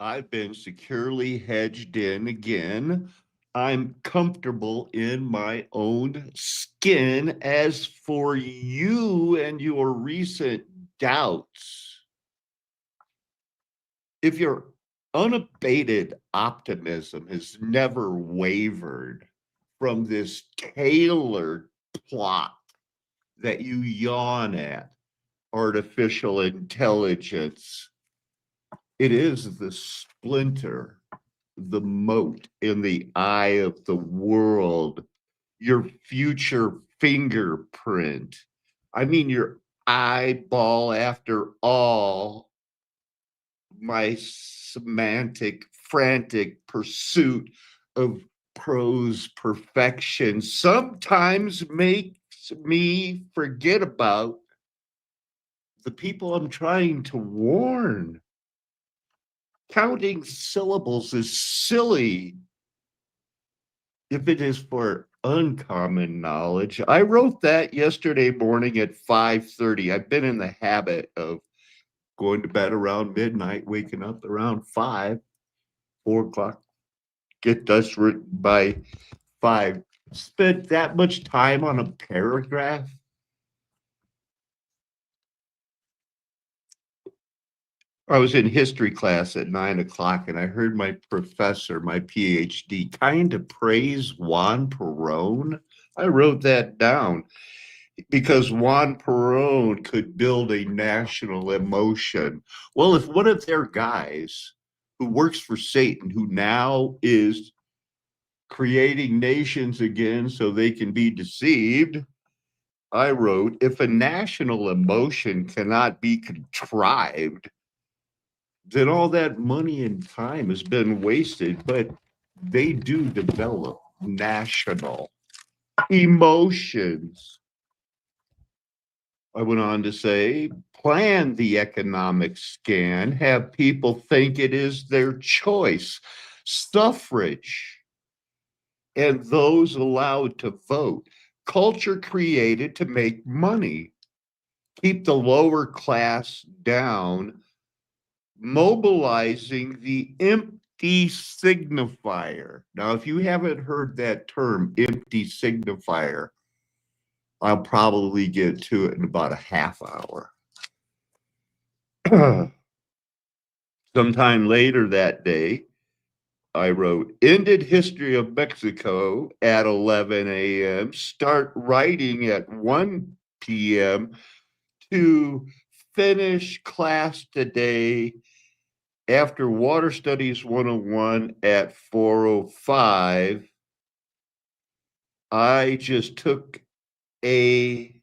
I've been securely hedged in again. I'm comfortable in my own skin. As for you and your recent doubts, if your unabated optimism has never wavered from this tailored plot that you yawn at, artificial intelligence, it is the splinter, the mote in the eye of the world, your future fingerprint. I mean, your eyeball, after all, my semantic, frantic pursuit of prose perfection sometimes makes me forget about the people I'm trying to warn. Counting syllables is silly if it is for uncommon knowledge. I wrote that yesterday morning at 5:30. I've been in the habit of going to bed around midnight, waking up around 5, 4 o'clock, get dust written by 5. Spent that much time on a paragraph. I was in history class at 9 o'clock and I heard my professor, my PhD, kind of praise Juan Perón. I wrote that down because Juan Perón could build a national emotion. Well, if one of their guys who works for Satan, who now is creating nations again so they can be deceived, I wrote, if a national emotion cannot be contrived, then all that money and time has been wasted. But they do develop national emotions. I went on to say, plan the economic scan, have people think it is their choice. Suffrage and those allowed to vote. Culture created to make money, keep the lower class down, mobilizing the empty signifier. Now, if you haven't heard that term, empty signifier, I'll probably get to it in about a half hour. Sometime later that day, I wrote, ended history of Mexico at 11 a.m., start writing at 1 p.m. to finish class today after Water Studies 101 at 4:05. I just took a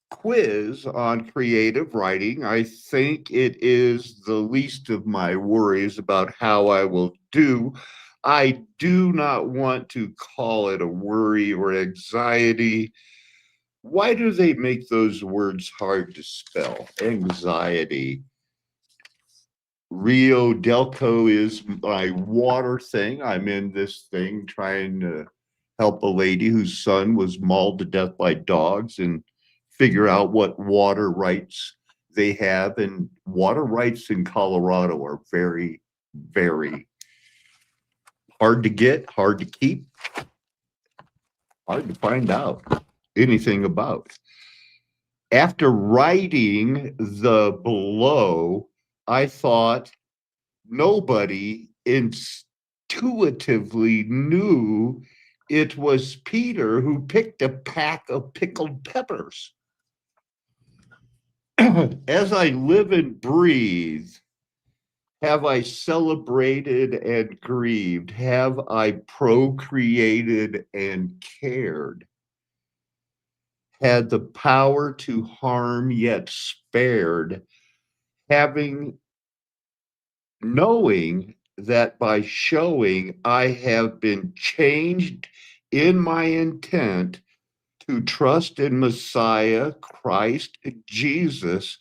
quiz on creative writing. I think it is the least of my worries about how I will do. I do not want to call it a worry or anxiety. Why do they make those words hard to spell? Anxiety. Rio Delco is my water thing. I'm in this thing trying to help a lady whose son was mauled to death by dogs and figure out what water rights they have. And water rights in Colorado are very, very hard to get, hard to keep, hard to find out anything about. After writing the below, I thought nobody intuitively knew it was Peter who picked a pack of pickled peppers. As I live and breathe, have I celebrated and grieved? Have I procreated and cared? Had the power to harm yet spared, having knowing that by showing I have been changed in my intent to trust in Messiah, Christ Jesus,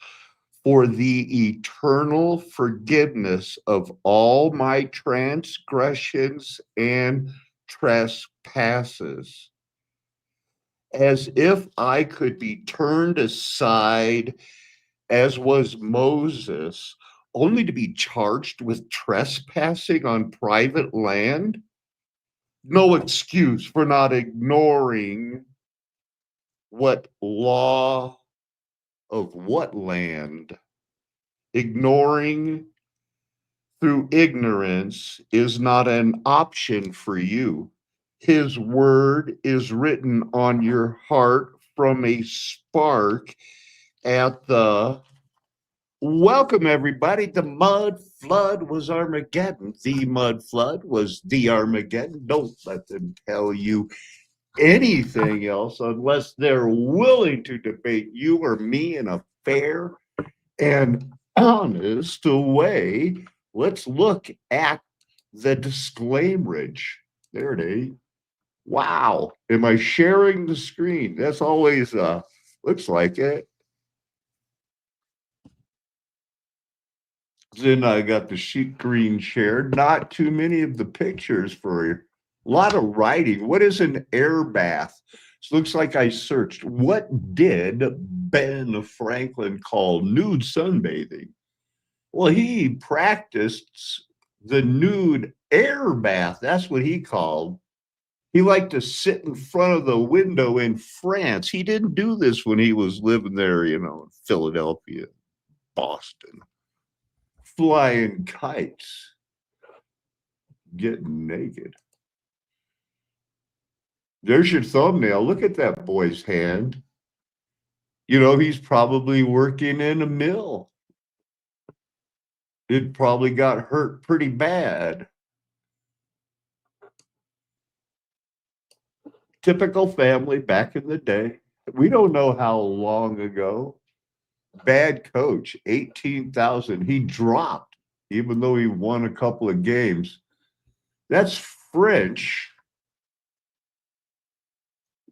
for the eternal forgiveness of all my transgressions and trespasses. As if I could be turned aside, as was Moses, only to be charged with trespassing on private land? No excuse for not ignoring what law of what land? Ignoring through ignorance is not an option for you. His word is written on your heart from a spark at the welcome, everybody. The mud flood was Armageddon. The mud flood was the Armageddon. Don't let them tell you anything else unless they're willing to debate you or me in a fair and honest way. Let's look at the disclaimerage. There it is. Wow. Am I sharing the screen? That's always looks like it. Then I got the sheet green shared. Not too many of the pictures for a lot of writing. What is an air bath? So looks like I searched. What did Ben Franklin call nude sunbathing? Well, he practiced the nude air bath. That's what he called. He liked to sit in front of the window in France. He didn't do this when he was living there, in Philadelphia, Boston, flying kites, getting naked. There's your thumbnail. Look at that boy's hand. He's probably working in a mill. It probably got hurt pretty bad. Typical family back in the day. We don't know how long ago. Bad coach, 18,000. He dropped, even though he won a couple of games. That's French.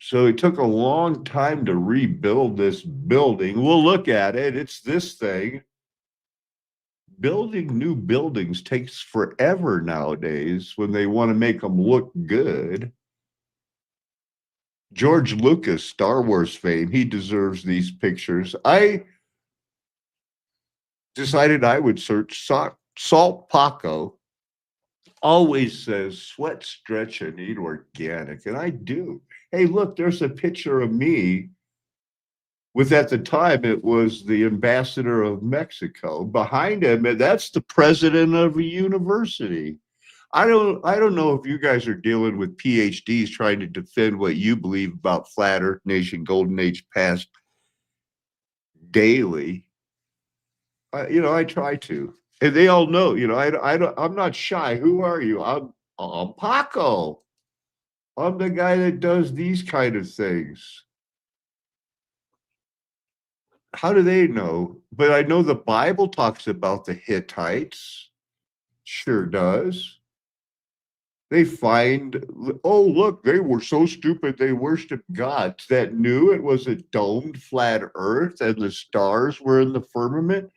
So it took a long time to rebuild this building. We'll look at it. It's this thing. Building new buildings takes forever nowadays when they want to make them look good. George Lucas, Star Wars fame, he deserves these pictures. I decided I would search Salt Paco. Always says sweat, stretch, and eat organic. And I do. Hey, look, there's a picture of me with, at the time, it was the ambassador of Mexico. Behind him, that's the president of a university. I don't know if you guys are dealing with PhDs trying to defend what you believe about flat Earth Nation, Golden Age past daily. I try to, and they all know. I'm not shy. Who are you? I'm Paco. I'm the guy that does these kind of things. How do they know? But I know the Bible talks about the Hittites. Sure does. They find, oh, look, they were so stupid they worshiped gods that knew it was a domed flat earth and the stars were in the firmament.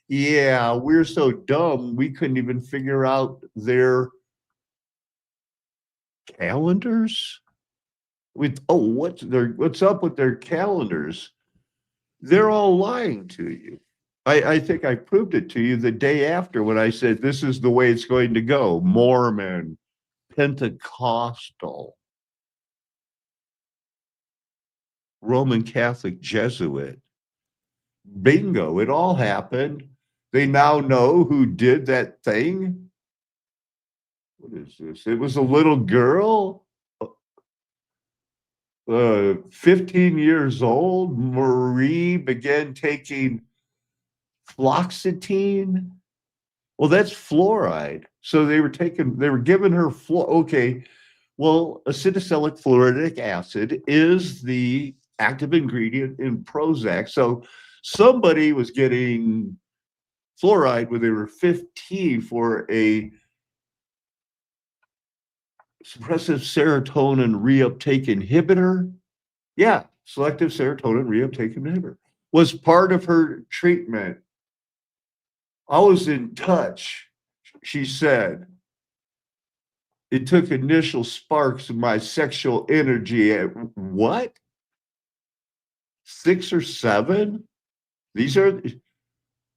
Yeah, we're so dumb we couldn't even figure out their calendars. What's up with their calendars? They're all lying to you. I think I proved it to you the day after when I said this is the way it's going to go. Mormon, Pentecostal, Roman Catholic, Jesuit. Bingo, it all happened. They now know who did that thing. What is this? It was a little girl, 15 years old. Marie began taking fluoxetine. Well, that's fluoride. So they were giving her okay. Well, acetylsalicylic fluoridic acid is the active ingredient in Prozac. So somebody was getting fluoride when they were 15 for a suppressive serotonin reuptake inhibitor. Yeah, selective serotonin reuptake inhibitor was part of her treatment. I was in touch, she said. It took initial sparks of my sexual energy at what? 6 or 7? These are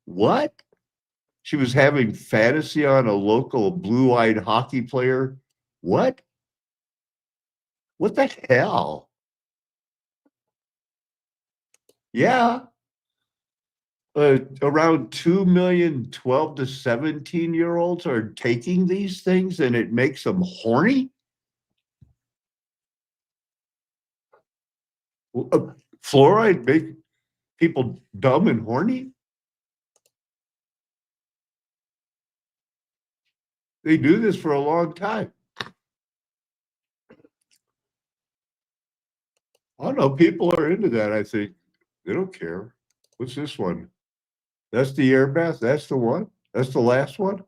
what? She was having fantasy on a local blue-eyed hockey player. What? What the hell? Yeah. Around 2 million 12 to 17-year-olds are taking these things and it makes them horny. Fluoride make people dumb and horny. They do this for a long time. I don't know. People are into that, I think. They don't care. What's this one? That's the air bath. That's the one. That's the last one.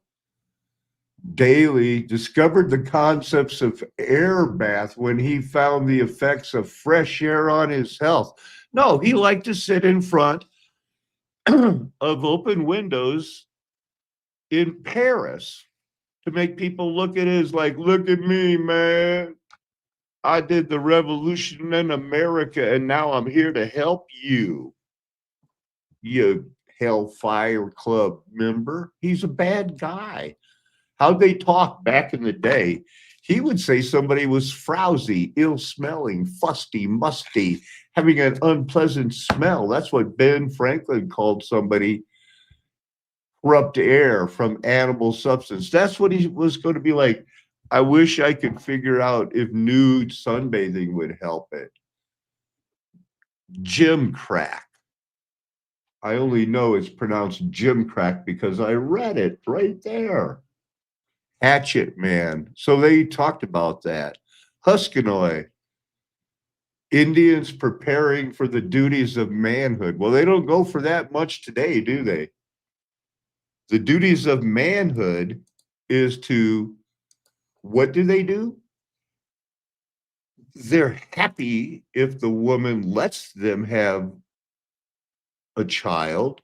Daly discovered the concepts of air bath when he found the effects of fresh air on his health. No, he liked to sit in front of open windows in Paris to make people look at it as like, look at me, man. I did the revolution in America and now I'm here to help you. You Hellfire Club member. He's a bad guy. How'd they talk back in the day? He would say somebody was frowsy, ill smelling, fusty, musty, having an unpleasant smell. That's what Ben Franklin called somebody, corrupt air from animal substance. That's what he was going to be like. I wish I could figure out if nude sunbathing would help it. Jim crack. I only know it's pronounced Jim crack because I read it right there. Hatchet Man. So they talked about that. Huskinoy. Indians preparing for the duties of manhood. Well, they don't go for that much today, do they? The duties of manhood is to, what do they do? They're happy if the woman lets them have a child,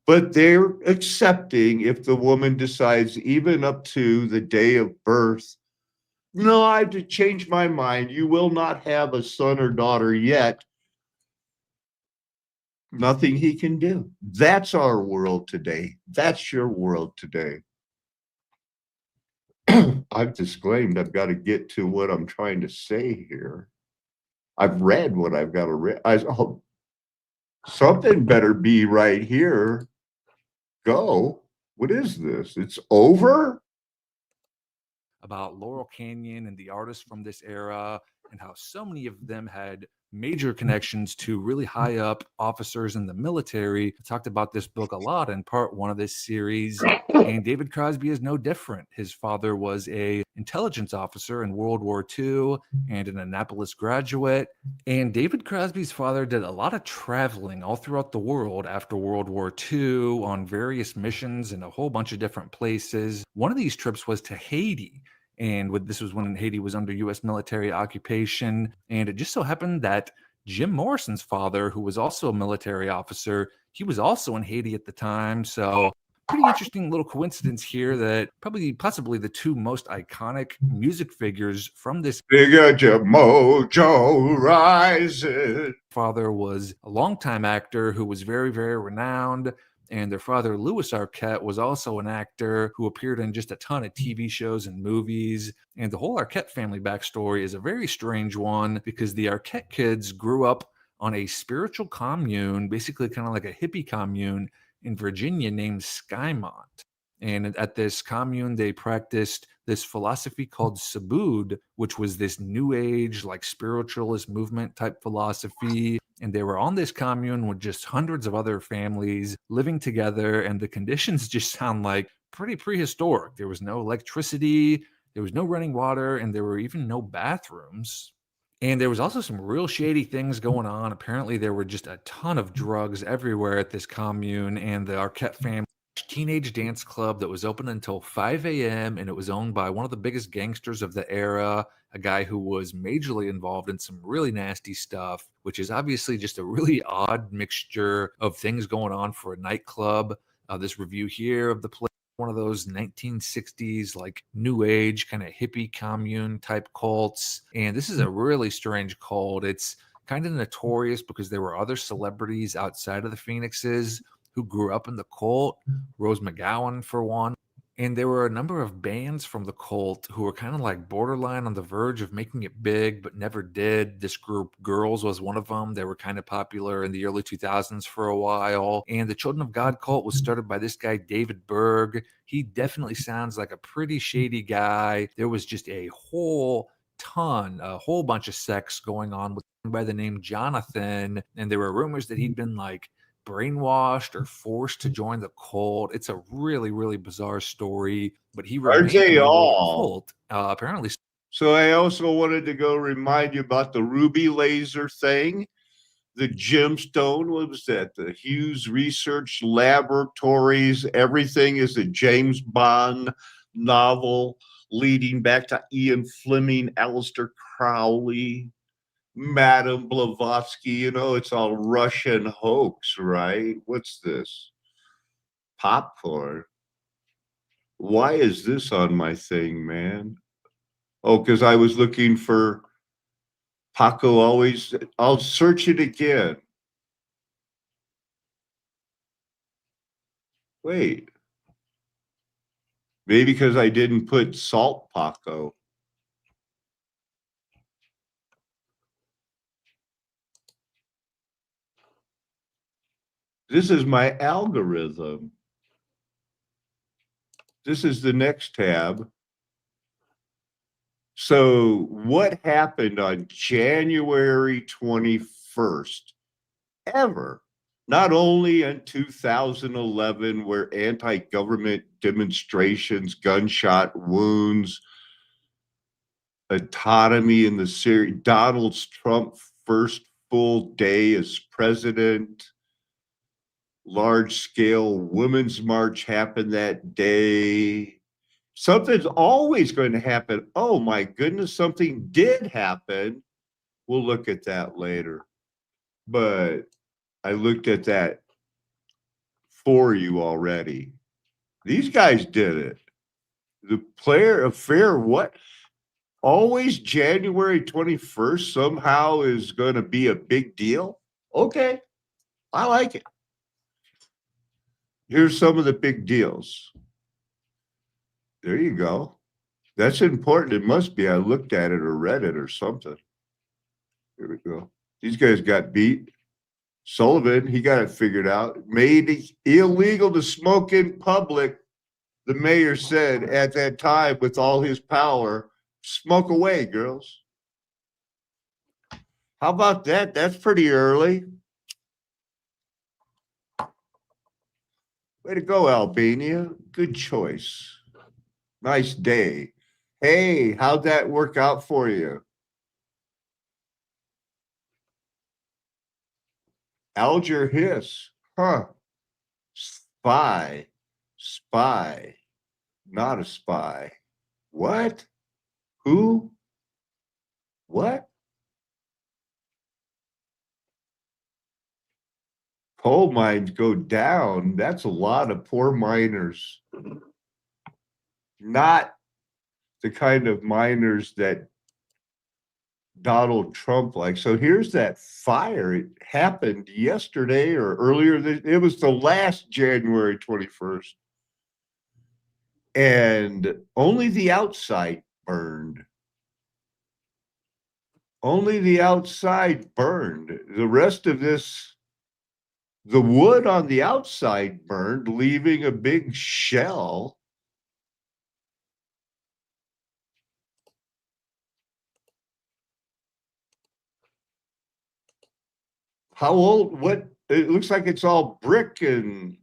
but they're accepting if the woman decides, even up to the day of birth, no, I have to change my mind. You will not have a son or daughter yet. Nothing he can do. That's our world today. That's your world today. I've disclaimed I've got to get to what I'm trying to say here. I've read what I've got to read. Oh, something better be right here. Go. What is this? It's over? About Laurel Canyon and the artists from this era, and how so many of them had major connections to really high up officers in the military. I talked about this book a lot in part one of this series, and David Crosby is no different. His father was a intelligence officer in World War II and an Annapolis graduate, and David Crosby's father did a lot of traveling all throughout the world after World War II on various missions in a whole bunch of different places. One of these trips was to Haiti. And this was when Haiti was under U.S. military occupation. And it just so happened that Jim Morrison's father, who was also a military officer, he was also in Haiti at the time. So pretty interesting little coincidence here that possibly the two most iconic music figures from this Bigger mojo rises. father was a longtime actor who was very, very renowned. And their father, Louis Arquette, was also an actor who appeared in just a ton of TV shows and movies. And the whole Arquette family backstory is a very strange one because the Arquette kids grew up on a spiritual commune, basically kind of like a hippie commune in Virginia named Skymont. And at this commune, they practiced this philosophy called Subud, which was this new age, like spiritualist movement type philosophy. And they were on this commune with just hundreds of other families living together. And the conditions just sound like pretty prehistoric. There was no electricity, there was no running water, and there were even no bathrooms. And there was also some real shady things going on. Apparently, there were just a ton of drugs everywhere at this commune, and the Arquette family teenage dance club that was open until 5 a.m. and it was owned by one of the biggest gangsters of the era, a guy who was majorly involved in some really nasty stuff, which is obviously just a really odd mixture of things going on for a nightclub. This review here of the place, one of those 1960s like new age kind of hippie commune type cults, and this is a really strange cult. It's kind of notorious because there were other celebrities outside of the Phoenixes who grew up in the cult, Rose McGowan for one. And there were a number of bands from the cult who were kind of like borderline on the verge of making it big, but never did. This group, Girls, was one of them. They were kind of popular in the early 2000s for a while. And the Children of God cult was started by this guy, David Berg. He definitely sounds like a pretty shady guy. There was just a whole bunch of sex going on with him by the name Jonathan. And there were rumors that he'd been like brainwashed or forced to join the cult. It's a really, really bizarre story, but he Aren't remained a they member of the all? cult. Apparently, So I also wanted to go remind you about the ruby laser thing. The gemstone, what was that? The Hughes Research Laboratories. Everything is a James Bond novel leading back to Ian Fleming, Aleister Crowley, Madame Blavatsky. You know, it's all Russian hoax, right? What's this? Popcorn. Why is this on my thing, man? Oh, because I was looking for Paco always. I'll search it again. Wait. Maybe because I didn't put salt Paco. This is my algorithm. This is the next tab. So what happened on January 21st ever? Not only in 2011, where anti-government demonstrations, gunshot wounds, autonomy in the Syria, Donald Trump first full day as president, large-scale women's march happened that day. Something's always going to happen. Oh my goodness, something did happen. We'll look at that later. But I looked at that for you already. These guys did it. The player affair, what? Always January 21st somehow is going to be a big deal? Okay, I like it. Here's some of the big deals. There you go. That's important. It must be. I looked at it or read it or something. Here we go. These guys got beat. Sullivan, he got it figured out. Made it illegal to smoke in public. The mayor said at that time, with all his power, smoke away, girls. How about that? That's pretty early. Way to go, Albania. Good choice. Nice day. Hey, how'd that work out for you? Alger Hiss. Huh. Spy. Spy. Not a spy. What? Who? What? Coal mines go down. That's a lot of poor miners. Not the kind of miners that Donald Trump likes. So here's that fire. It happened yesterday or earlier. It was the last January 21st. And only the outside burned. Only the outside burned. The rest of this, the wood on the outside burned, leaving a big shell. How old? What? It looks like it's all brick and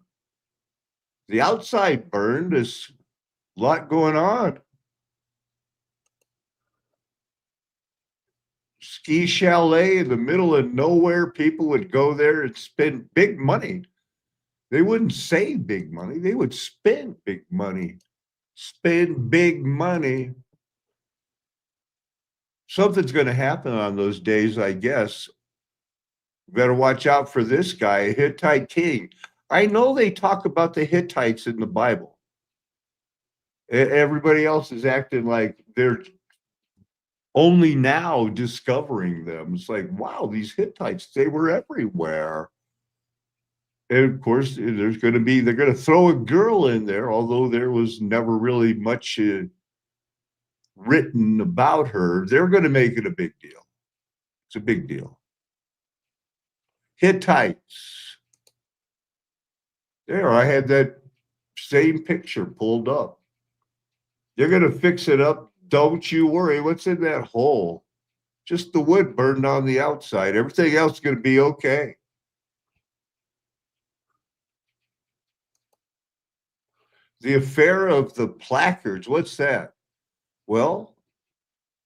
the outside burned. There's a lot going on. Ski chalet in the middle of nowhere. People would go there and spend big money. They wouldn't save big money. They would spend big money. Spend big money. Something's going to happen on those days, I guess. Better watch out for this guy, Hittite king. I know they talk about the Hittites in the Bible. Everybody else is acting like they're only now discovering them. It's like, wow, these Hittites, they were everywhere. And of course, they're going to throw a girl in there, although there was never really much written about her. They're going to make it a big deal. It's a big deal. Hittites. There, I had that same picture pulled up. They're going to fix it up. Don't you worry. What's in that hole? Just the wood burned on the outside. Everything else is going to be okay. The affair of the placards, what's that? Well,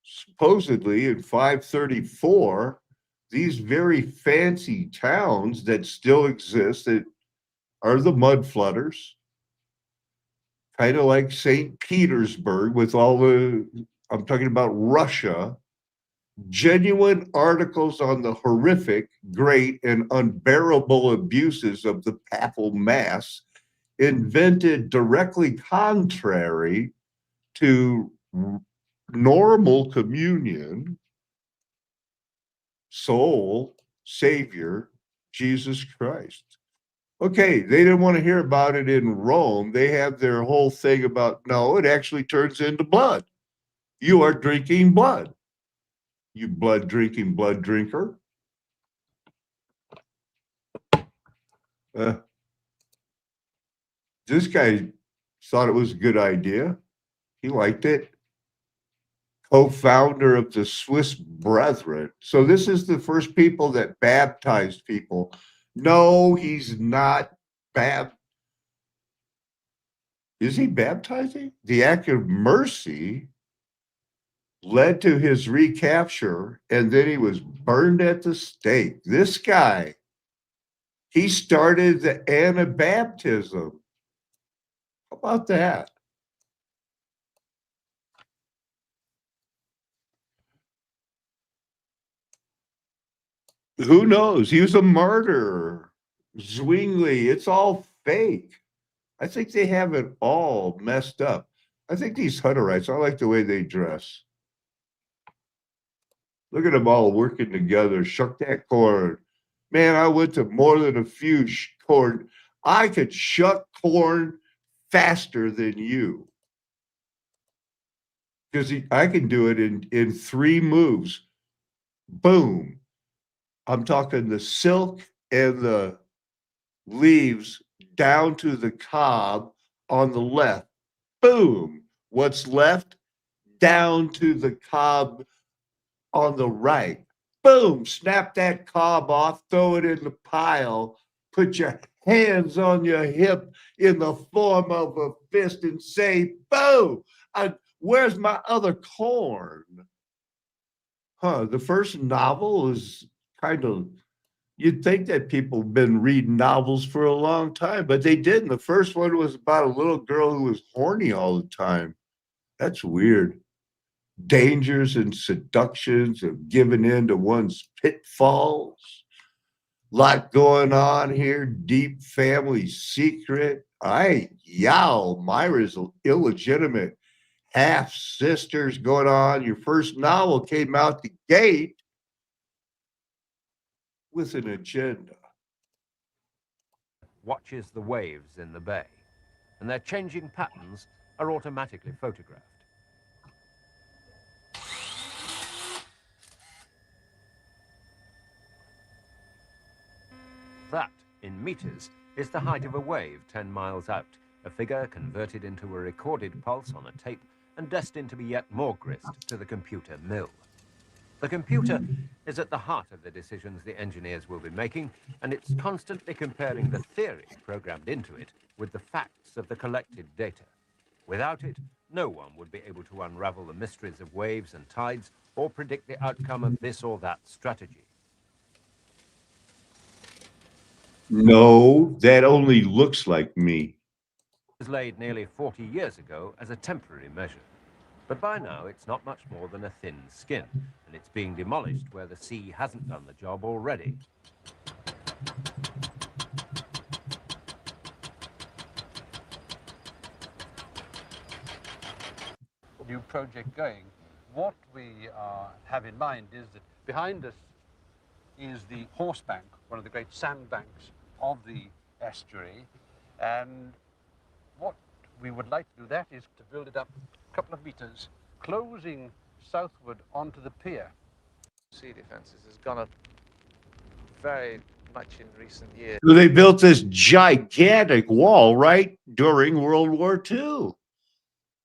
supposedly in 534, these very fancy towns that still exist that are the mud flooders, kind of like St. Petersburg with all the, I'm talking about Russia, genuine articles on the horrific, great, and unbearable abuses of the papal mass, invented directly contrary to normal communion, soul, Savior, Jesus Christ. Okay, they didn't want to hear about it in Rome. They have their whole thing about, no, it actually turns into blood. You are drinking blood. You blood drinking blood drinker. This guy thought it was a good idea. He liked it. Co-founder of the Swiss Brethren. So this is the first people that baptized people. No, he's not Is he baptizing? The act of mercy led to his recapture, and then he was burned at the stake. This guy, he started the Anabaptism. How about that? Who knows? He was a martyr. Zwingli, it's all fake. I think they have it all messed up. I think these Hutterites, I like the way they dress. Look at them all working together. Shuck that corn. Man, I went to more than a few corn. I could shuck corn faster than you because I can do it in 3 moves. Boom. I'm talking the silk and the leaves down to the cob on the left. Boom. What's left? Down to the cob on the right. Boom. Snap that cob off, throw it in the pile, put your hands on your hip in the form of a fist and say, boom. Where's my other corn? The first novel is kind of, you'd think that people have been reading novels for a long time, but they didn't. The first one was about a little girl who was horny all the time. That's weird. Dangers and seductions of giving in to one's pitfalls. Lot going on here. Deep family secret. Myra's illegitimate half sisters going on. Your first novel came out the gate with an agenda. Watches the waves in the bay, and their changing patterns are automatically photographed. That, in meters, is the height of a wave 10 miles out, a figure converted into a recorded pulse on a tape and destined to be yet more grist to the computer mill. The computer is at the heart of the decisions the engineers will be making, and it's constantly comparing the theory programmed into it with the facts of the collected data. Without it, no one would be able to unravel the mysteries of waves and tides or predict the outcome of this or that strategy. No, that only looks like me. It was laid nearly 40 years ago as a temporary measure. But by now, it's not much more than a thin skin, and it's being demolished where the sea hasn't done the job already. New project going. What we have in mind is that behind us is the horse bank, one of the great sandbanks of the estuary. And what we would like to do that is to build it up a couple of meters, closing southward onto the pier. Sea defences has gone up very much in recent years. So they built this gigantic wall right during World War II.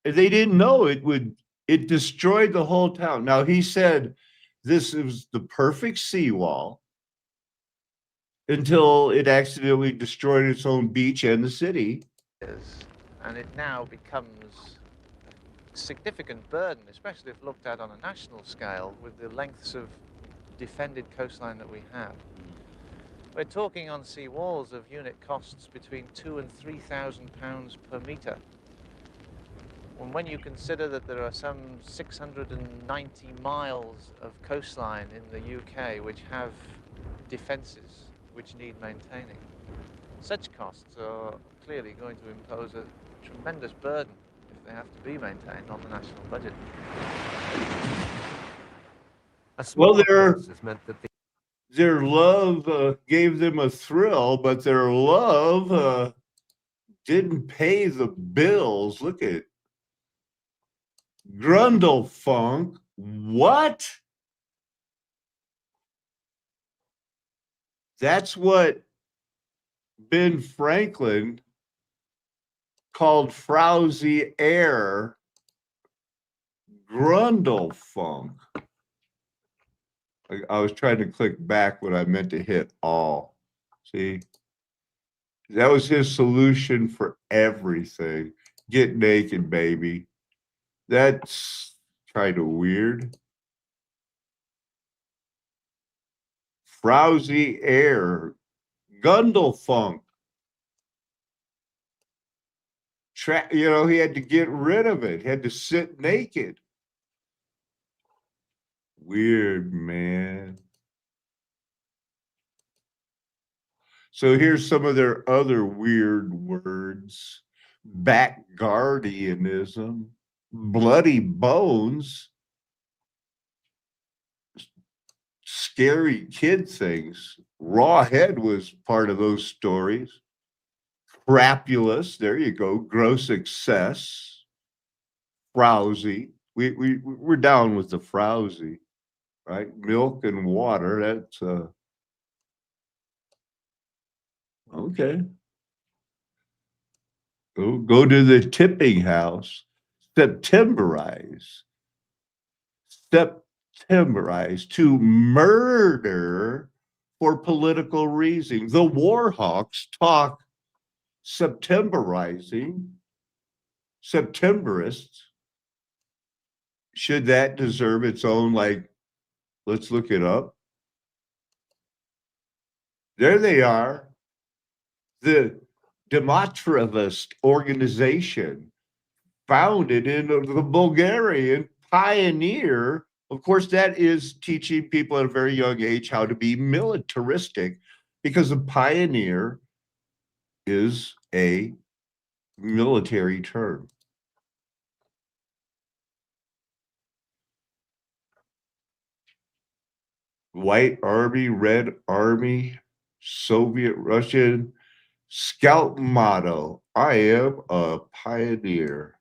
And they didn't know it destroyed the whole town. Now, he said this was the perfect seawall until it accidentally destroyed its own beach and the city. And it now becomes a significant burden, especially if looked at on a national scale with the lengths of defended coastline that we have. We're talking on sea walls of unit costs between £2,000 and £3,000 per metre. And when you consider that there are some 690 miles of coastline in the UK which have defences which need maintaining, such costs are clearly going to impose a tremendous burden if they have to be maintained on the national budget. A small their force has meant that their love gave them a thrill, but their love didn't pay the bills. Look at Grundlefunk. What? That's what Ben Franklin called frowsy air. Grundlefunk. I was trying to click back when I meant to hit all. See? That was his solution for everything. Get naked, baby. That's kind of weird. Frowsy air. Grundlefunk. You know, he had to get rid of it. He had to sit naked. Weird, man. So here's some of their other weird words. Backguardianism, bloody bones, scary kid things. Rawhead was part of those stories. Crapulous, there you go. Gross excess. Frowsy. We're down with the frowsy, right? Milk and water, that's okay. Go to the tipping house. Septemberize. Septemberize, to murder for political reasons. The Warhawks talk Septemberizing. Septemberists. Should that deserve its own, like, let's look it up. There they are. The Demotrivist organization, founded in the Bulgarian pioneer. Of course, that is teaching people at a very young age how to be militaristic, because a pioneer is a military term. White Army, Red Army, Soviet, Russian. Scout motto, I am a pioneer.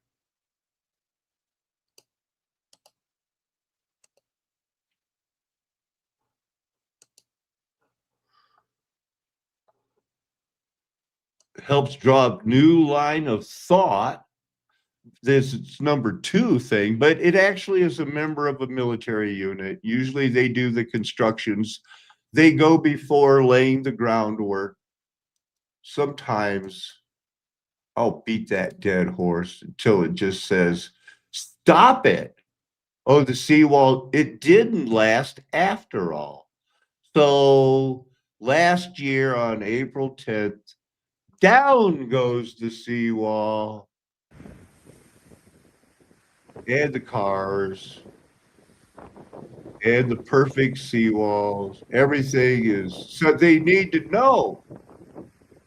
Helps draw a new line of thought. This is number 2 thing, but it actually is a member of a military unit. Usually they do the constructions. They go before laying the groundwork. Sometimes I'll beat that dead horse until it just says, stop it. Oh, the seawall, it didn't last after all. So last year on April 10th, down goes the seawall. And the cars. And the perfect seawalls. Everything is, so they need to know.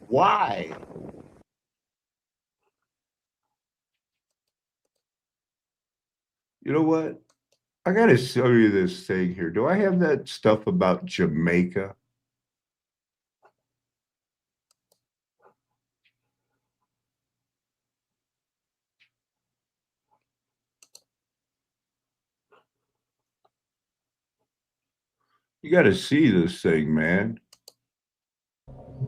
Why? You know what? I gotta show you this thing here. Do I have that stuff about Jamaica? You got to see this thing, man.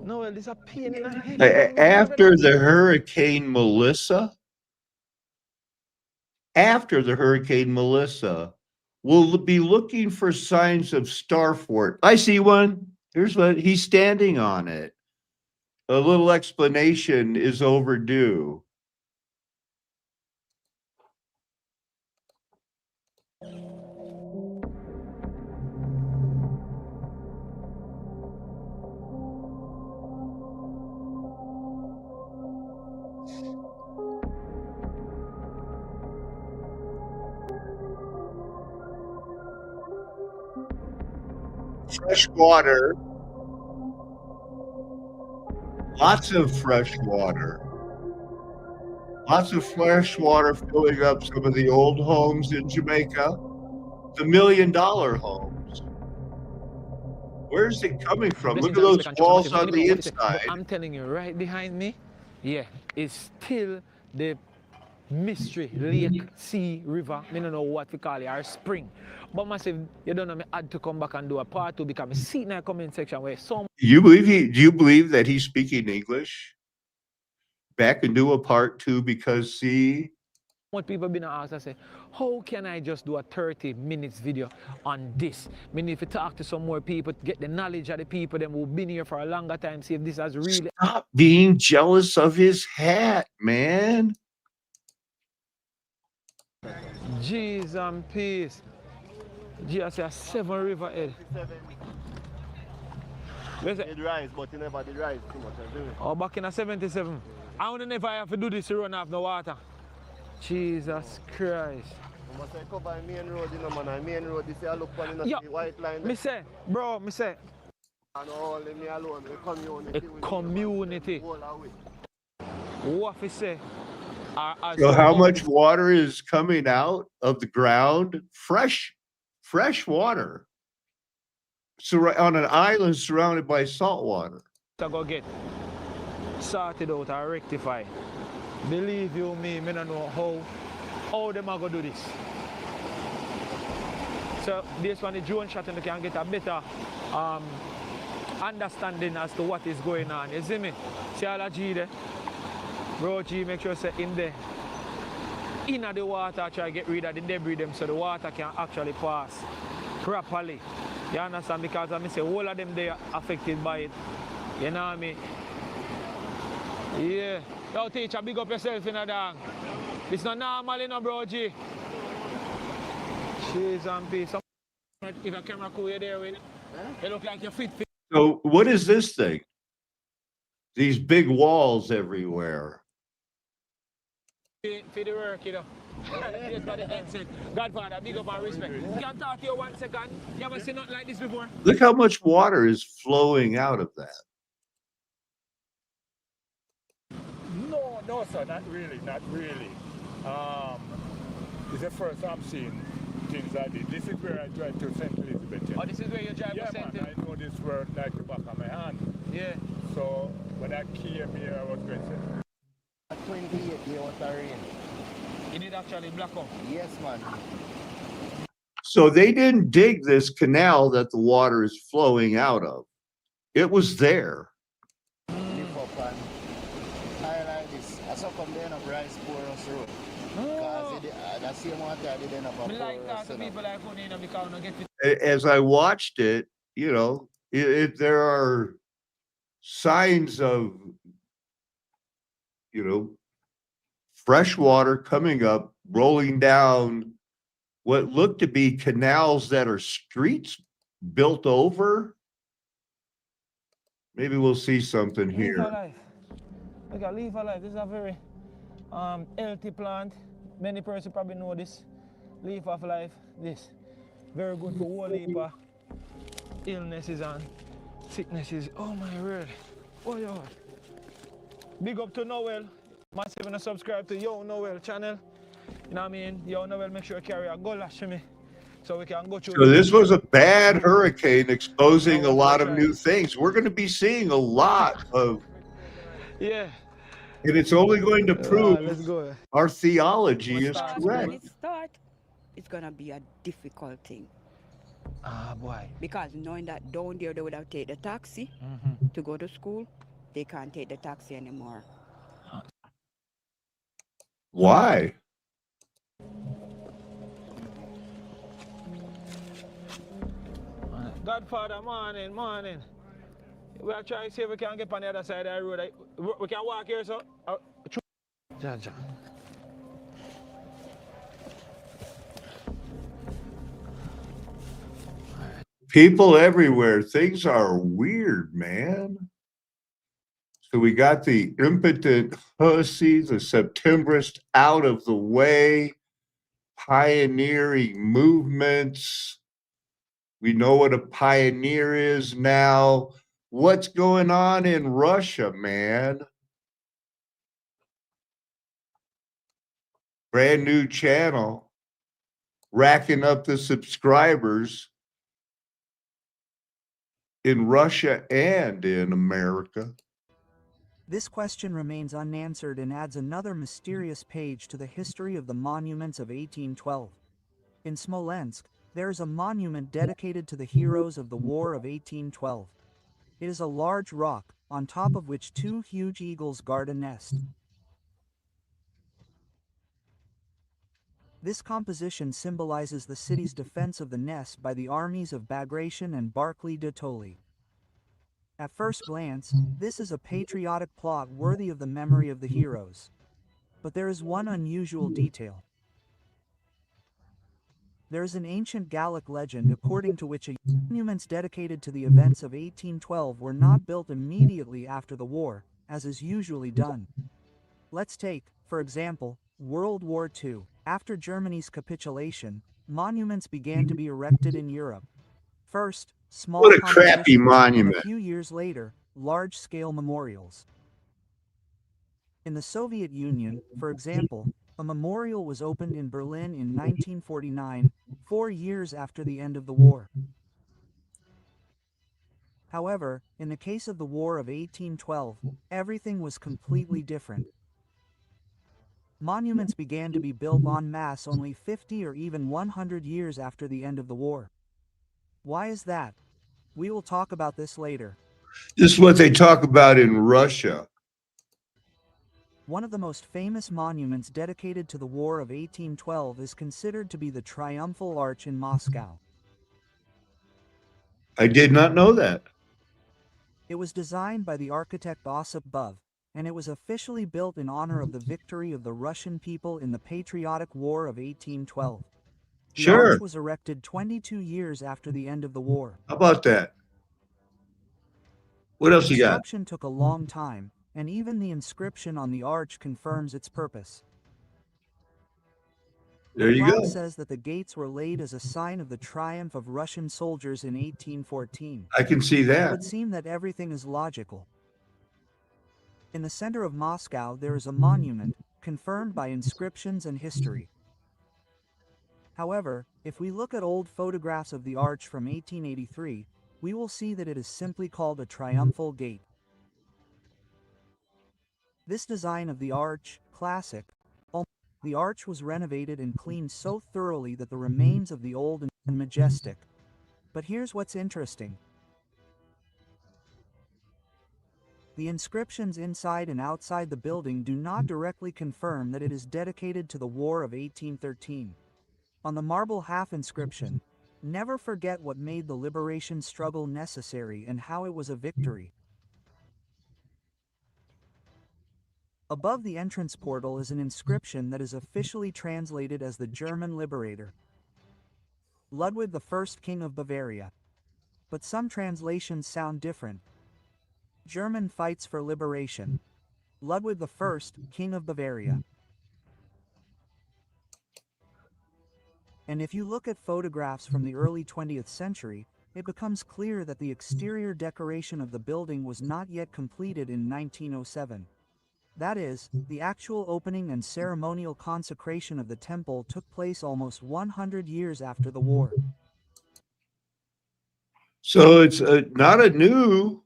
No, well, there's a pain in the head. After the Hurricane Melissa, we'll be looking for signs of Starfort. I see one. Here's what he's standing on it. A little explanation is overdue. Fresh water. Lots of fresh water. Lots of fresh water filling up some of the old homes in Jamaica, the $1 million homes. Where's it coming from? Look at those walls on the inside. I'm telling you, right behind me, yeah, it's still the mystery lake, sea, river. I don't know what we call it, or spring. But massive, you don't know me had to come back and do a part two because I see in the comment section where some Do you believe that he's speaking English? Back and do a part two because see. what people been asked, I say, how can I just do a 30 minutes video on this? I mean, if you talk to some more people, get the knowledge of the people them who've been here for a longer time, see if this has really. Stop being jealous of his hat, man. Jeez and peace. Jesus, a 7 river head. It rise, but you never did rise too much. Oh, back in a 77. I would never have to do this to run off the water. Jesus Christ. I must say, cover the main road, you know, man. The main road, this I look for the white line. Me say, bro, me say. And all leave me alone, the community. A community. What if you say? So how much water is coming out of the ground? Fresh water. On an island surrounded by salt water. To go get sorted out or rectified. Believe you me, I don't know how them are going to do this. So this one, the drone shot, and you can get a better understanding as to what is going on. You see me? See all the G there? Bro G, make sure say in there. In the water, try to get rid of the debris them so the water can actually pass properly. You understand? Because I say all of them they are affected by it. You know what I mean? Yeah. Yo, teacher, big up yourself in a dang. It's not normal, you know, bro G. Cheese and peace. If a camera crew you're there with, you look like you're fit. So what is this thing? These big walls everywhere. For the work, you know. Here's for the headset. Godfather, big up and respect. Can I talk to you 1 second? You ever seen nothing like this before? Look how much water is flowing out of that. No, sir, not really. It's the first time I'm seeing things like this. This is where I drive to St. Elizabeth. Oh, this is where you drive to St. Elizabeth? I know this word like the back of my hand. Yeah. So when I came here, I was going to say. 28 day was a rain. You did actually black up? Yes, man. So they didn't dig this canal that the water is flowing out of. It was there. Lift up and I like this. I saw come there of Rice Porous Road. Because that same water they didn't have a like that to people like who need them because they get it. As I watched it, you know, there are signs of, you know, fresh water coming up, rolling down what looked to be canals that are streets built over. Maybe we'll see something here. Look at Leaf Alive. This is a very healthy plant. Many persons probably know this. Leaf of Life. This very good for all heap of illnesses and sicknesses. Oh my word. Oh yeah. Big up to Noel. Massive and subscribe to Yo Noel channel. You know what I mean? Yo Noel, make sure you carry a goulash to me so we can go through. So this was a bad hurricane exposing a lot of new things. We're going to be seeing a lot of. Yeah. And it's only going to prove let's go. our theology is correct. When it starts, it's going to be a difficult thing. Ah, boy. Because knowing that down there they would have take the taxi to go to school, they can't take the taxi anymore. Why? Godfather, morning, morning. We are trying to see if we can get on the other side of the road. We can walk here, so. Ja. People everywhere. Things are weird, man. So we got the impotent hussy, the Septembrist out of the way, pioneering movements. We know what a pioneer is now. What's going on in Russia, man? Brand new channel, racking up the subscribers in Russia and in America. This question remains unanswered and adds another mysterious page to the history of the monuments of 1812. In Smolensk, there is a monument dedicated to the heroes of the War of 1812. It is a large rock, on top of which two huge eagles guard a nest. This composition symbolizes the city's defense of the nest by the armies of Bagration and Barclay de Tolly. At first glance, this is a patriotic plot worthy of the memory of the heroes. But there is one unusual detail. There is an ancient Gallic legend according to which monuments dedicated to the events of 1812 were not built immediately after the war, as is usually done. Let's take, for example, World War II. After Germany's capitulation, monuments began to be erected in Europe. First, small What a crappy compositions, and monument. a few years later, large-scale memorials. In the Soviet Union, for example, a memorial was opened in Berlin in 1949, 4 years after the end of the war. However, in the case of the War of 1812, everything was completely different. Monuments began to be built en masse only 50 or even 100 years after the end of the war. Why is that? We will talk about this later. This is what they talk about in Russia. One of the most famous monuments dedicated to the War of 1812 is considered to be the Triumphal Arch in Moscow. I did not know that. It was designed by the architect Osip Bov, and it was officially built in honor of the victory of the Russian people in the Patriotic War of 1812. The Sure. arch was erected 22 years after the end of the war. How about that? What else you got? Construction took a long time, and even the inscription on the arch confirms its purpose. There you Plaque go. says that the gates were laid as a sign of the triumph of Russian soldiers in 1814. I can see It that. would seem that everything is logical. In the center of Moscow there is a monument, confirmed by inscriptions and history. However, if we look at old photographs of the arch from 1883, we will see that it is simply called a triumphal gate. This design of the arch, classic. The arch was renovated and cleaned so thoroughly that the remains of the old and majestic. But here's what's interesting. The inscriptions inside and outside the building do not directly confirm that it is dedicated to the War of 1813. On the marble half inscription, "Never forget what made the liberation struggle necessary and how it was a victory." Above the entrance portal is an inscription that is officially translated as the German liberator, Ludwig I, King of Bavaria. But some translations sound different. German fights for liberation. Ludwig I, King of Bavaria. And if you look at photographs from the early 20th century, it becomes clear that the exterior decoration of the building was not yet completed in 1907. That is, the actual opening and ceremonial consecration of the temple took place almost 100 years after the war. So it's not a new.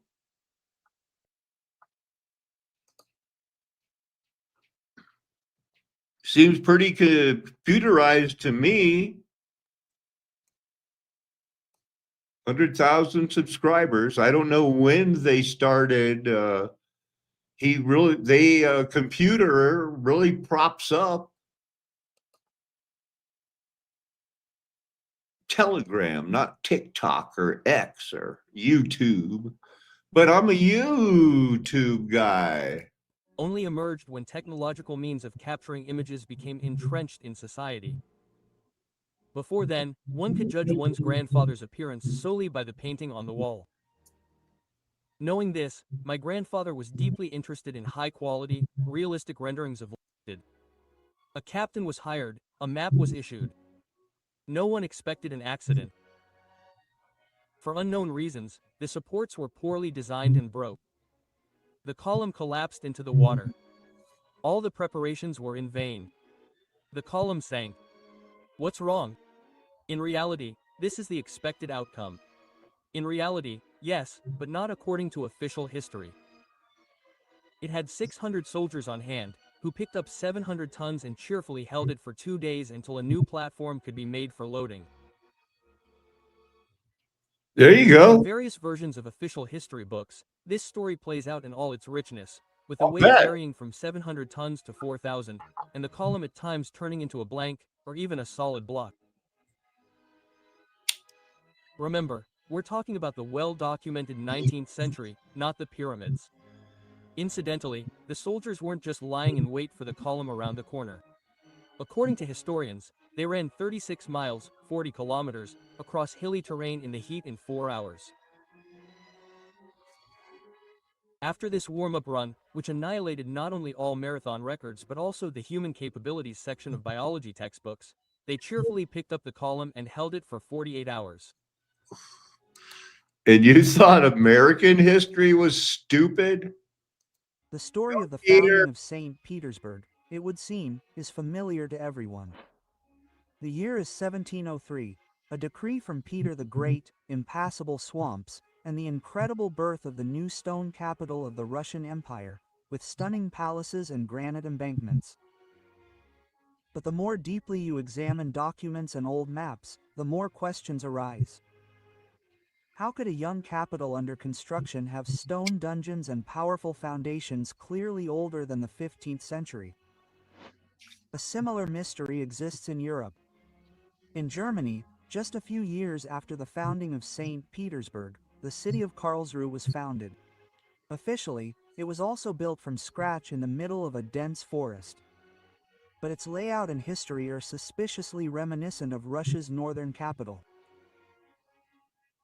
Seems pretty computerized to me. 100,000 subscribers. I don't know when they started. Computer really props up Telegram, not TikTok or X or YouTube, but I'm a YouTube guy. Only emerged when technological means of capturing images became entrenched in society. Before then, one could judge one's grandfather's appearance solely by the painting on the wall. Knowing this, my grandfather was deeply interested in high-quality, realistic renderings of land. A captain was hired, a map was issued. No one expected an accident. For unknown reasons, the supports were poorly designed and broke. The column collapsed into the water. All the preparations were in vain. The column sank. What's wrong? In reality, this is the expected outcome. In reality, yes, but not according to official history. It had 600 soldiers on hand, who picked up 700 tons and cheerfully held it for 2 days until a new platform could be made for loading. There you go. In various versions of official history books, this story plays out in all its richness, with the I'll weight bet. varying from 700 tons to 4,000, and the column at times turning into a blank, or even a solid block. Remember, we're talking about the well-documented 19th century, not the pyramids. Incidentally, the soldiers weren't just lying in wait for the column around the corner. According to historians, they ran 36 miles, 40 kilometers, across hilly terrain in the heat in 4 hours. After this warm-up run, which annihilated not only all marathon records but also the human capabilities section of biology textbooks, they cheerfully picked up the column and held it for 48 hours. And you thought American history was stupid? The story of the Peter. founding of St. Petersburg, it would seem, is familiar to everyone. The year is 1703, a decree from Peter the Great, impassable swamps, and the incredible birth of the new stone capital of the Russian Empire, with stunning palaces and granite embankments. But the more deeply you examine documents and old maps, the more questions arise. How could a young capital under construction have stone dungeons and powerful foundations clearly older than the 15th century? A similar mystery exists in Europe. In Germany, just a few years after the founding of St. Petersburg, the city of Karlsruhe was founded. Officially, it was also built from scratch in the middle of a dense forest. But its layout and history are suspiciously reminiscent of Russia's northern capital.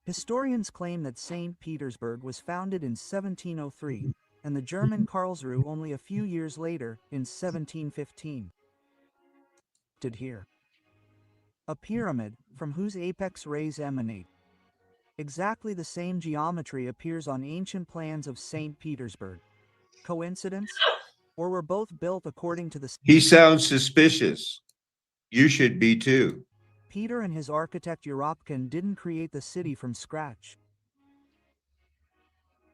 Historians claim that St. Petersburg was founded in 1703, and the German Karlsruhe only a few years later, in 1715. Here. A pyramid, from whose apex rays emanate. Exactly the same geometry appears on ancient plans of St. Petersburg. Coincidence? Or were both built according to the... He sounds suspicious. You should be too. Peter and his architect Uropkin didn't create the city from scratch.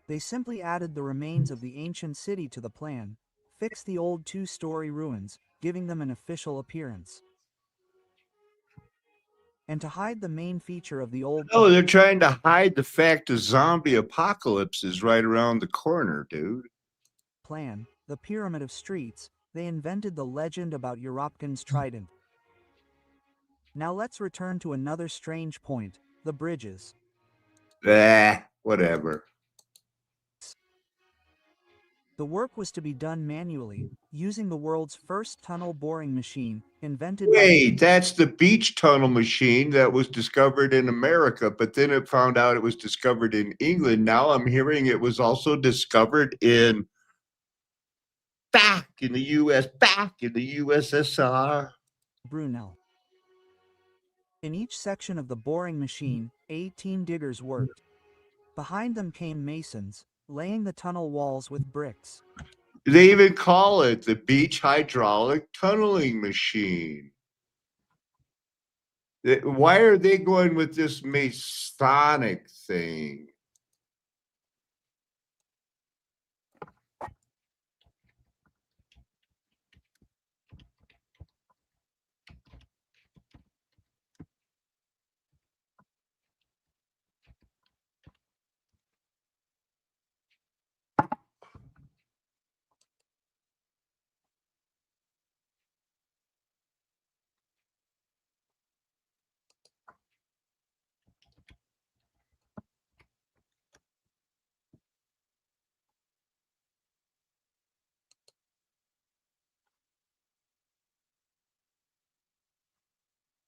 They simply added the remains of the ancient city to the plan, fixed the old two-story ruins, giving them an official appearance. And to hide the main feature of the old... Oh, they're trying to hide the fact the zombie apocalypse is right around the corner, dude. Plan, the Pyramid of Streets, they invented the legend about Uropkin's trident. Now let's return to another strange point, the bridges. Whatever. The work was to be done manually, using the world's first tunnel boring machine, invented Wait, that's the beach tunnel machine that was discovered in America, but then it found out it was discovered in England. Now I'm hearing it was also discovered back in the USSR. Brunel. In each section of the boring machine, 18 diggers worked. Behind them came masons, laying the tunnel walls with bricks. They even call it the beach hydraulic tunneling machine. Why are they going with this Masonic thing?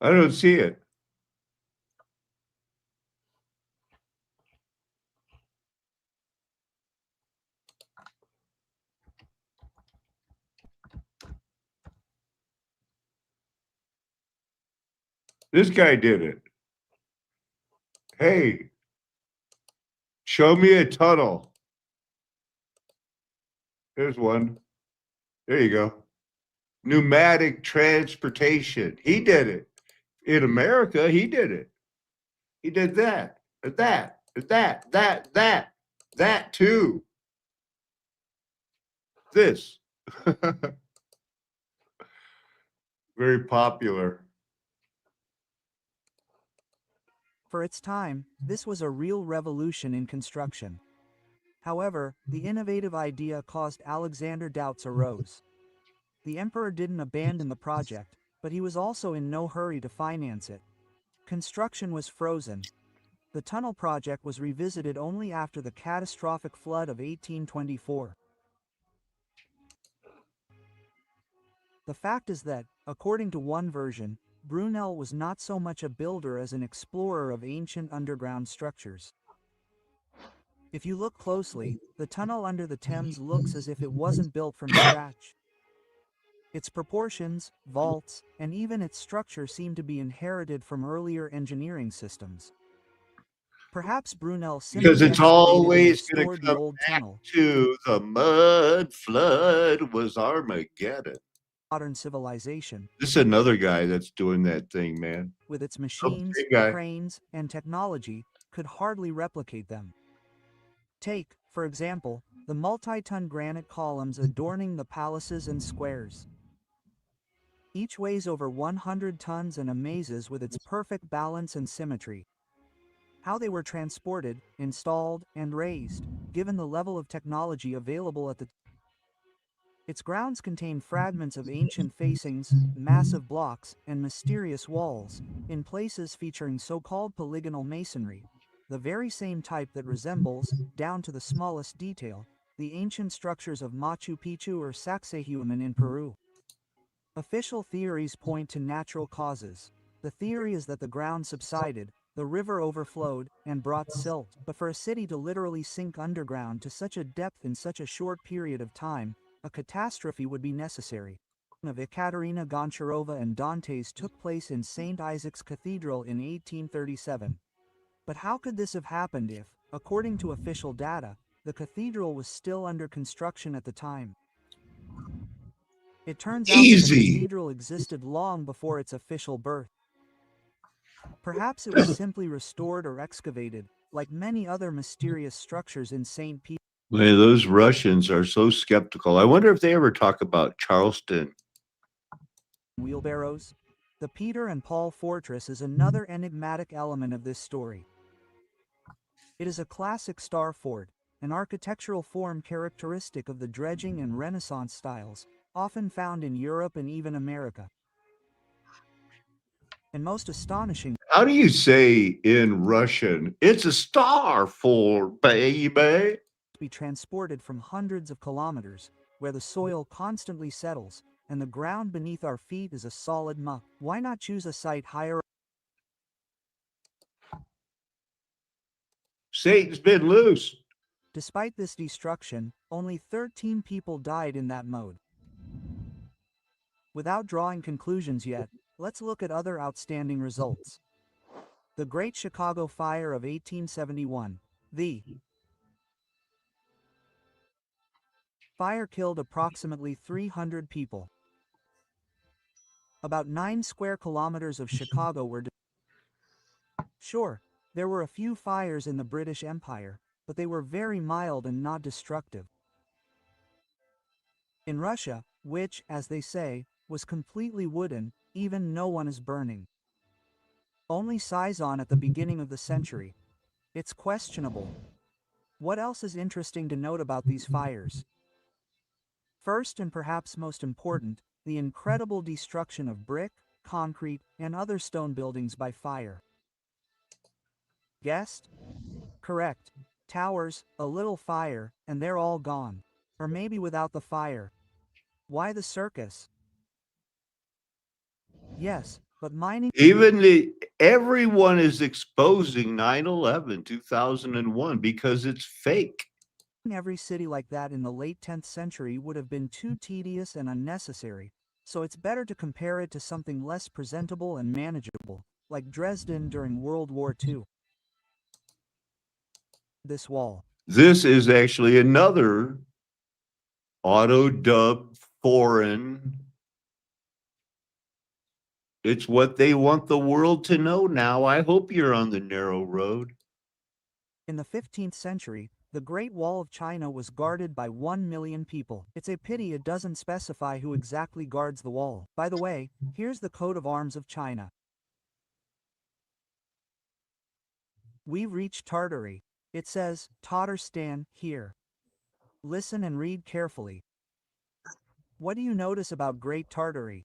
I don't see it. This guy did it. Hey, show me a tunnel. There's one. There you go. Pneumatic transportation. He did it. In America, he did it. He did that, that too. This. Very popular. For its time, this was a real revolution in construction. However, the innovative idea caused Alexander doubts arose. The emperor didn't abandon the project, but he was also in no hurry to finance it. Construction was frozen. The tunnel project was revisited only after the catastrophic flood of 1824. The fact is that, according to one version, Brunel was not so much a builder as an explorer of ancient underground structures. If you look closely, the tunnel under the Thames looks as if it wasn't built from scratch. Its proportions, vaults, and even its structure seem to be inherited from earlier engineering systems. Perhaps Brunel simply Because it's always going going to to come the old back tunnel. to the mud flood was Armageddon. Modern civilization, This is another guy that's doing that thing, man. with its machines, big guy. cranes, and technology, could hardly replicate them. Take, for example, the multi-ton granite columns adorning the palaces and squares. Each weighs over 100 tons and amazes with its perfect balance and symmetry. How they were transported, installed, and raised, given the level of technology available at the time. Its grounds contain fragments of ancient facings, massive blocks, and mysterious walls, in places featuring so-called polygonal masonry, the very same type that resembles, down to the smallest detail, the ancient structures of Machu Picchu or Sacsayhuaman in Peru. Official theories point to natural causes. The theory is that the ground subsided, the river overflowed, and brought silt, but for a city to literally sink underground to such a depth in such a short period of time, a catastrophe would be necessary. Of Ekaterina Goncharova and Dante's took place in St. Isaac's Cathedral in 1837. But how could this have happened if, according to official data, the cathedral was still under construction at the time? It turns out that the cathedral existed long before its official birth. Perhaps it was simply restored or excavated, like many other mysterious structures in St. Peter. Man, those Russians are so skeptical. I wonder if they ever talk about Charleston. Wheelbarrows. The Peter and Paul Fortress is another enigmatic element of this story. It is a classic star fort, an architectural form characteristic of the dredging and Renaissance styles, often found in Europe and even America. And most astonishing, How do you say in Russian, it's a star fort, baby? be transported from hundreds of kilometers, where the soil constantly settles, and the ground beneath our feet is a solid muck. Why not choose a site higher? Satan's been loose. Despite this destruction, only 13 people died in that mode. Without drawing conclusions yet, let's look at other outstanding results. The Great Chicago Fire of 1871. The fire killed approximately 300 people. About 9 square kilometers of Chicago were Sure, there were a few fires in the British Empire, but they were very mild and not destructive. In Russia, which, as they say, was completely wooden, even no one is burning. Only Sison at the beginning of the century. It's questionable. What else is interesting to note about these fires? First and perhaps most important, the incredible destruction of brick, concrete, and other stone buildings by fire. Guessed? Correct. Towers, a little fire, and they're all gone. Or maybe without the fire. Why the circus? Yes, But mining everyone is exposing 9/11, 2001 because it's fake. every city like that in the late 10th century would have been too tedious and unnecessary, so it's better to compare it to something less presentable and manageable, like Dresden during World War II. This wall. This is actually another auto-dub foreign. It's what they want the world to know now. I hope you're on the narrow road. In the 15th century, the Great Wall of China was guarded by 1 million people. It's a pity it doesn't specify who exactly guards the wall. By the way, here's the coat of arms of China. We've reached Tartary. It says, Tatarstan, here. Listen and read carefully. What do you notice about Great Tartary?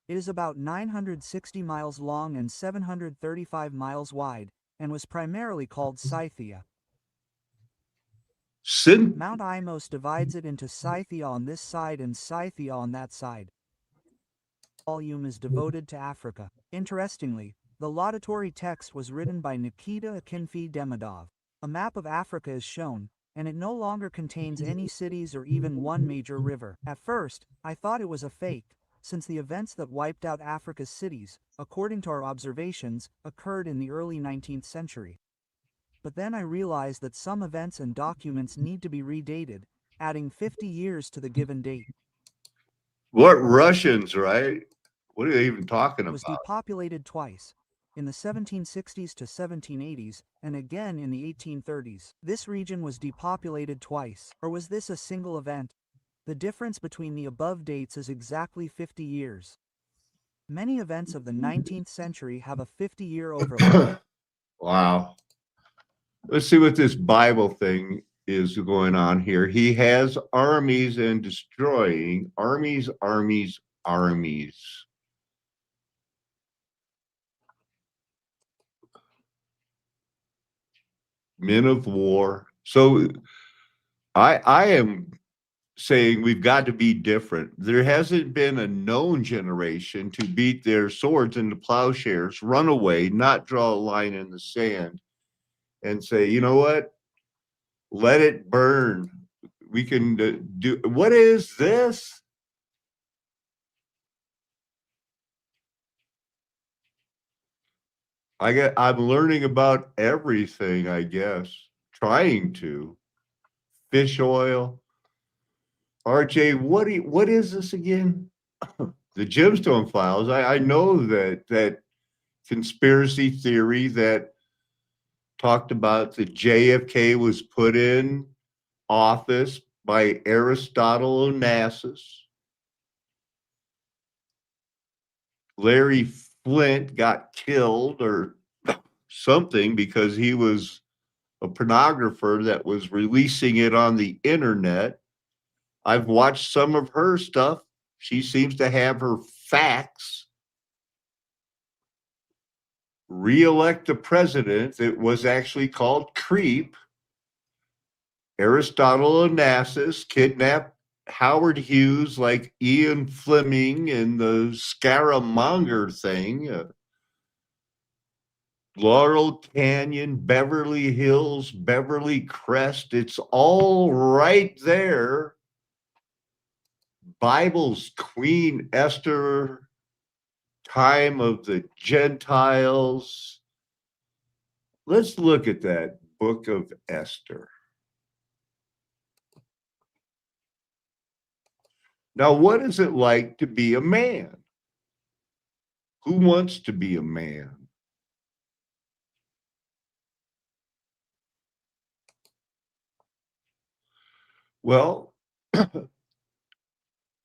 It is about 960 miles long and 735 miles wide, and was primarily called Scythia. Mount Aimos divides it into Scythia on this side and Scythia on that side. The volume is devoted to Africa. Interestingly, the laudatory text was written by Nikita Akinfi Demidov. A map of Africa is shown, and it no longer contains any cities or even one major river. At first, I thought it was a fake, since the events that wiped out Africa's cities, according to our observations, occurred in the early 19th century. But then I realized that some events and documents need to be redated, adding 50 years to the given date. What Russians, right? What are they even talking It was about? depopulated twice, in the 1760s to 1780s, and again in the 1830s. This region was depopulated twice, or was this a single event? The difference between the above dates is exactly 50 years. Many events of the 19th century have a 50-year overlap. Wow. Let's see what this Bible thing is going on here. He has armies and destroying armies, armies, armies. Men of war. So I am saying we've got to be different. There hasn't been a known generation to beat their swords into plowshares, run away, not draw a line in the sand, and say, you know what? Let it burn. We can do. What is this? I'm learning about everything, I guess. Trying to. Fish oil. RJ, what is this again? The Gemstone Files. I know that conspiracy theory that talked about that JFK was put in office by Aristotle Onassis. Larry Flint got killed or something because he was a pornographer that was releasing it on the internet. I've watched some of her stuff. She seems to have her facts. Re-elect the president. It was actually called creep. Aristotle Onassis kidnapped Howard Hughes like Ian Fleming and the Scaramounger thing. Laurel Canyon, Beverly Hills, Beverly Crest. It's all right there. Bible's Queen Esther, time of the Gentiles. Let's look at that book of Esther. Now, what is it like to be a man? Who wants to be a man? Well,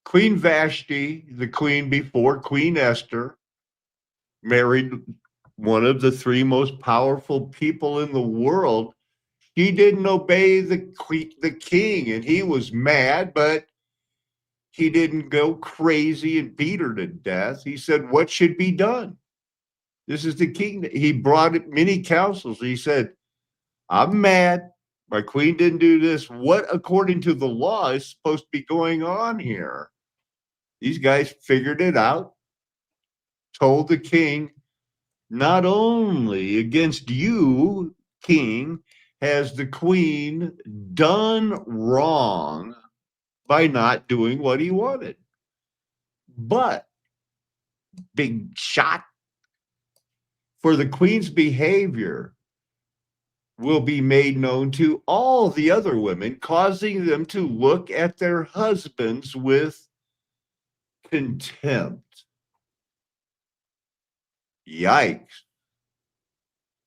Queen Vashti, the queen before Queen Esther, married one of the three most powerful people in the world. He didn't obey the king, and he was mad, but he didn't go crazy and beat her to death. He said, what should be done? This is the king. He brought many counsels. He said, I'm mad. My queen didn't do this. What, according to the law, is supposed to be going on here? These guys figured it out. told the king, not only against you, king, has the queen done wrong by not doing what he wanted, but big shot, for the queen's behavior will be made known to all the other women, causing them to look at their husbands with contempt. Yikes.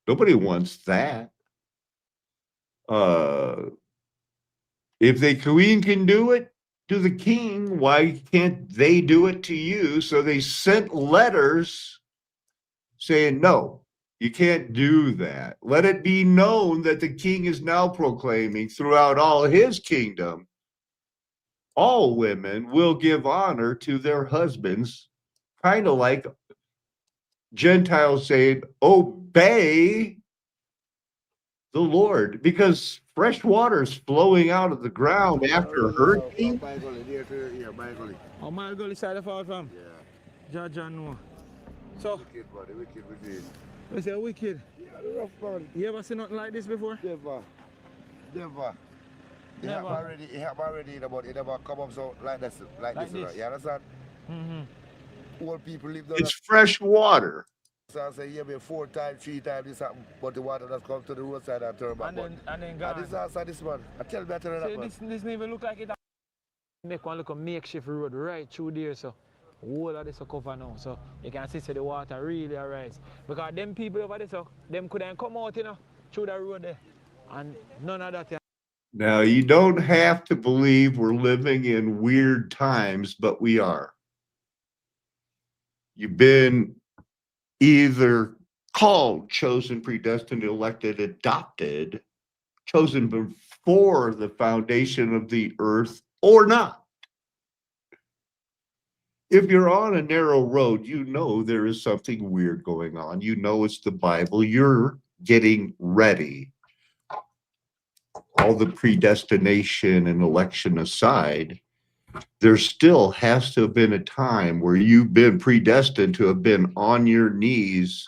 Nobody wants that. If the queen can do it to the king, why can't they do it to you? So they sent letters saying, no, you can't do that. Let it be known that the king is now proclaiming throughout all his kingdom, all women will give honor to their husbands, kind of like Gentiles saying, obey the Lord, because fresh water is flowing out of the ground after a hurricane. Oh, my gully side of our farm. Yeah. Judge and no. So, Wicked, buddy, wicked, wicked. we say wicked. Yeah, rough man. You ever seen nothing like this before? Never. Never. It Never. happened already, but it never come up so like this, Like this. this. You understand? Mm-hmm. Old people live there. It's fresh water. So I say, yeah, be 4 times, 3 times this happen, but the water just comes to the roadside and turn back. And then And gone. this answer this man. I tell better than So that man. this even look like it. Make one look a makeshift road right through there, so all of this will cover now. So you can see the water really arise. Because them people over there, so them couldn't come out, through the road there. And none of that. Now, you don't have to believe we're living in weird times, but we are. You've been either called, chosen, predestined, elected, adopted, chosen before the foundation of the earth, or not. If you're on a narrow road, you know there is something weird going on. You know it's the Bible. You're getting ready. All the predestination and election aside, there still has to have been a time where you've been predestined to have been on your knees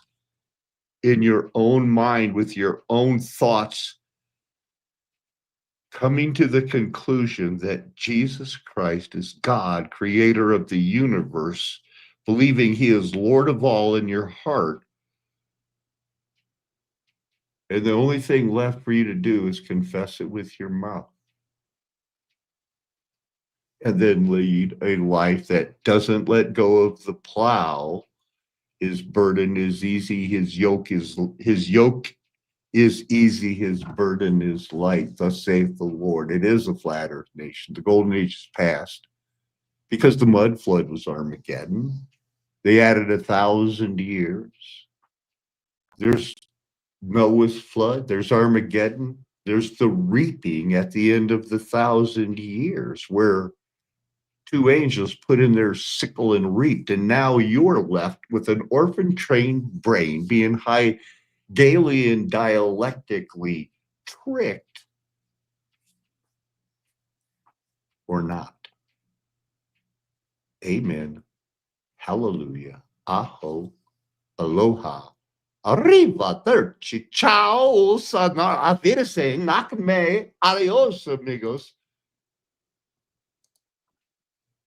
in your own mind with your own thoughts, coming to the conclusion that Jesus Christ is God, creator of the universe, believing he is Lord of all in your heart. And the only thing left for you to do is confess it with your mouth. And then lead a life that doesn't let go of the plow. His burden is easy, his yoke is easy, his burden is light. Thus saith the Lord. It is a flat earth nation. The golden age is past because the mud flood was Armageddon. They added 1,000 years. There's Noah's flood, there's Armageddon, there's the reaping at the end of the 1,000 years where 2 angels put in their sickle and reaped, and now you're left with an orphan-trained brain being Hegelian dialectically tricked or not. Amen. Hallelujah. Aho. Aloha. Arrivederci. Ciao. Sana. Auf Wiedersehen. Nakme. Adios, amigos.